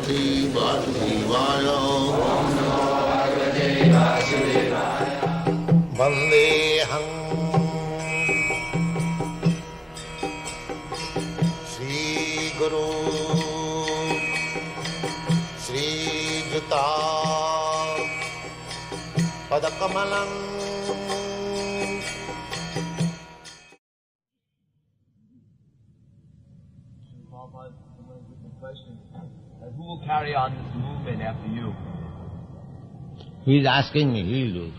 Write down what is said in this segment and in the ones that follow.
Bhagavate Vasudevaya. Vandeham Shri Guru Shri Juta Padakamalam. Who will carry on this movement after you? He is asking me, he will do it.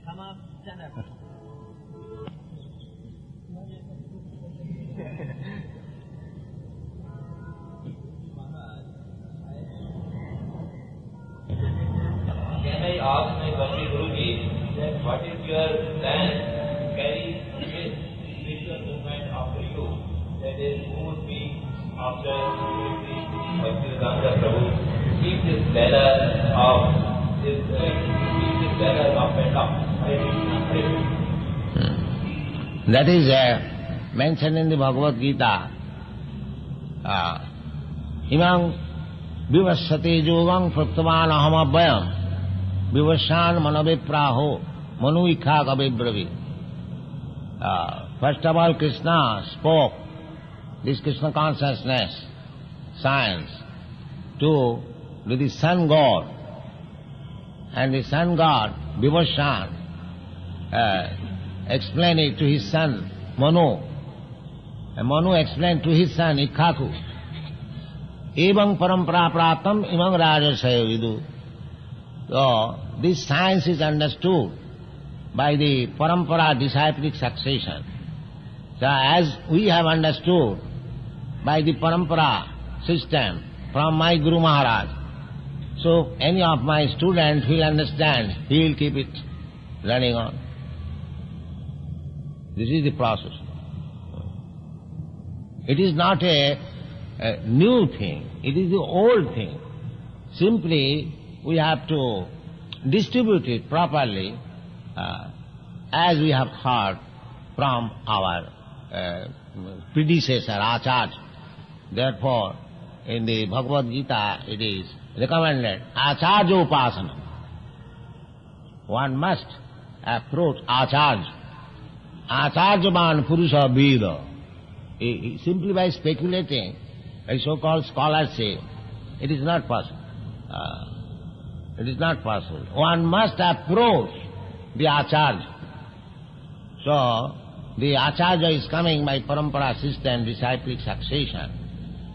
Come up, stand up. Can I ask my Bhakti Guruji that what is your plan to carry this spiritual movement after you? That is, who would be after Bhaktivedanta Prabhu? Keep this banner of keep this banner up and up. Hare Krishna, Hare Krishna. That is mentioned in the Bhagavad Gita. Imam vivasate yogam praptavan aham abhyam vivashan manavipraho manuikha kavibravi. First of all, Krishna spoke this Krishna consciousness, science, to the sun god. And the sun god, Vivashan, explained it to his son, Manu. And Manu explained to his son, Ikhaku. Evam parampara pratam imam rajasaya vidu. So, this science is understood by the parampara disciplic succession. So, as we have understood by the parampara system from my Guru Maharaj, so any of my students will understand, he will keep it running on. This is the process. It is not a new thing, it is the old thing. Simply, we have to distribute it properly as we have heard from our predecessor, Acharya. Therefore, in the Bhagavad Gita, it is recommended, Acharya Upasana. One must approach Acharya. Acharyaman Purusha Veda. Simply by speculating, a so-called scholars say, it is not possible. It is not possible. One must approach the Acharya. So, the Acharya is coming by parampara system, disciplic succession.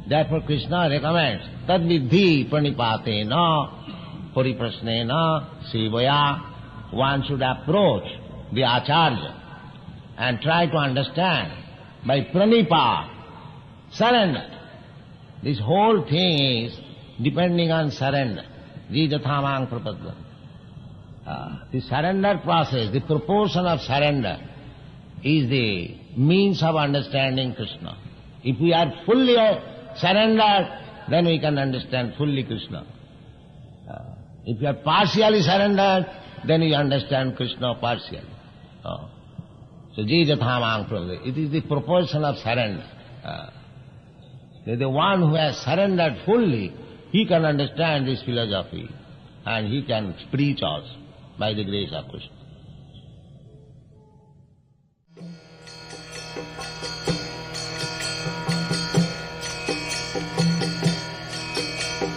Therefore, Krishna recommends, tad vidhi pranipatena pariprasnena sevaya. One should approach the Acharya and try to understand by pranipa, surrender. This whole thing is depending on surrender. Jijathamang prapadva. The surrender process, the proportion of surrender is the means of understanding Krishna. If we are fully surrendered, then we can understand fully Krishna. If you are partially surrendered, then you understand Krishna partially. So, Jijathamang prapadva. It is the proportion of surrender. The one who has surrendered fully, he can understand this philosophy and he can preach also by the grace of Krishna.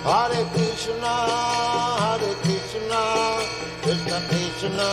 Hare Krishna, Krishna Krishna,